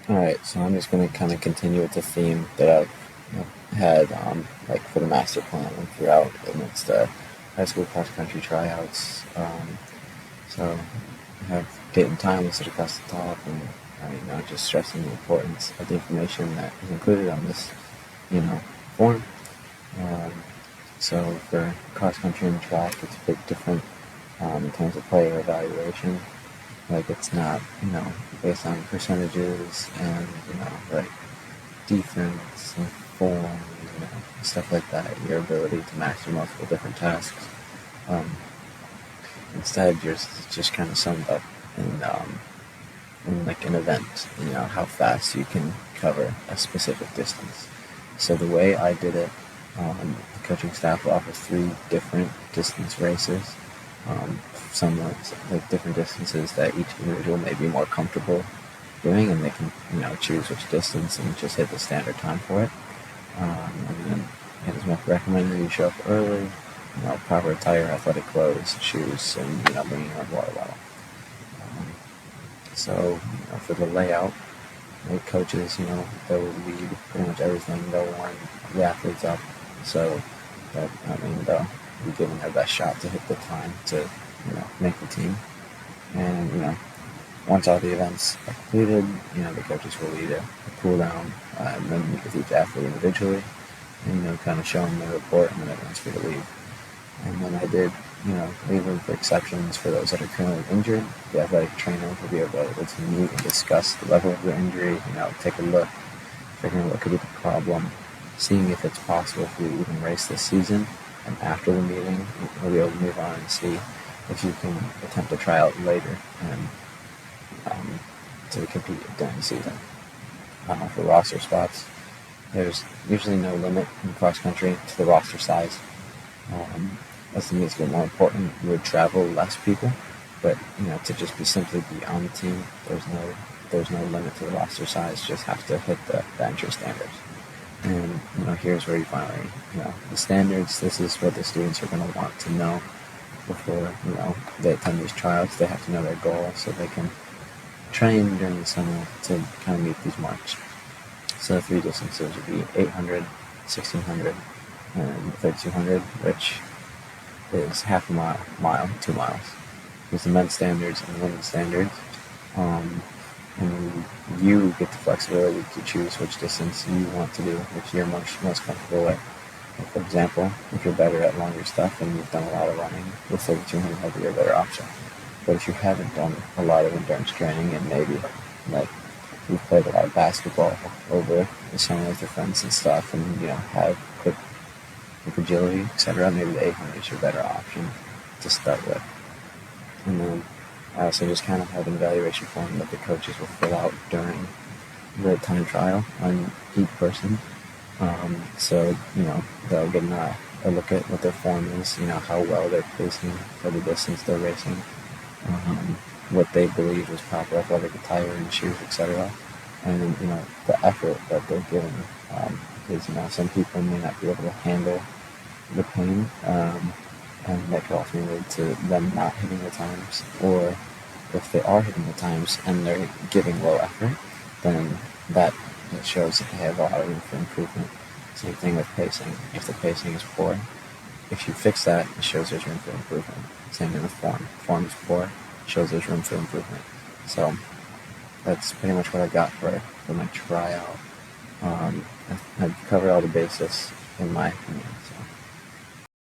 Alright, so I'm just going to kind of continue with the theme that I've had, like for the master plan and throughout amidst high school cross country tryouts. So I have date and time listed across the top, and just stressing the importance of the information that is included on this, form. Um, so for cross country and track, it's a bit different in terms of player evaluation. Like it's not, based on percentages and, like defense and form, stuff like that, your ability to master multiple different tasks. Um, Instead, yours is just kind of summed up in like an event, how fast you can cover a specific distance. So the way I did it, the coaching staff will offer 3 different distance races, somewhat like different distances that each individual may be more comfortable doing, and they can choose which distance and just hit the standard time for it. And then it is recommended you show up early, proper attire, athletic clothes, shoes, and bringing your own water bottle. So for the layout, the coaches, they'll lead pretty much everything. They'll warm the athletes up, so that they'll be giving their best shot to hit the time to make the team. And once all the events are completed, the coaches will lead a cool down and then meet with each athlete individually, and kind of show them the report, and then everyone's free to leave. And then I did, leave room for exceptions for those that are currently injured. The athletic trainer will be available to meet and discuss the level of their injury, take a look, figuring out what could be the problem, seeing if it's possible for you to even race this season. And after the meeting, we'll be able to move on and see if you can attempt a tryout later and to compete during the season. For roster spots, there's usually no limit in cross country to the roster size. As the meets get more important, you would travel less people, but to just simply be on the team, there's no limit to the roster size. Just have to hit the entry standards. And here's where you finally the standards. This is what the students are going to want to know before they attend these tryouts. They have to know their goal so they can train during the summer to kind of meet these marks. So the 3 distances would be 800, 1600, and 3200, which is half a mile, 2 miles. There's the men's standards and the women's standards. And you get the flexibility to choose which distance you want to do, which you're most comfortable with. Like for example, if you're better at longer stuff and you've done a lot of running, the 3200 might be your better option. But if you haven't done a lot of endurance training and maybe like you've played a lot of basketball over the summer with your friends and stuff, and have quick agility, etc., maybe the 800 is your better option to start with. And then I also just kind of have an evaluation form that the coaches will fill out during the time trial on each person. So they'll get a look at what their form is, how well they're pacing for the distance they're racing, what they believe is proper athletic attire and shoes, etc. And the effort that they're giving, because some people may not be able to handle the pain, and that could also lead to them not hitting the times, or if they are hitting the times and they're giving low effort, then that shows that they have a lot of room for improvement. Same thing with pacing. If the pacing is poor, if you fix that, it shows there's room for improvement. Same thing with form. Form is poor, shows there's room for improvement. So that's pretty much what I got for my tryout. I've covered all the bases in my opinion. So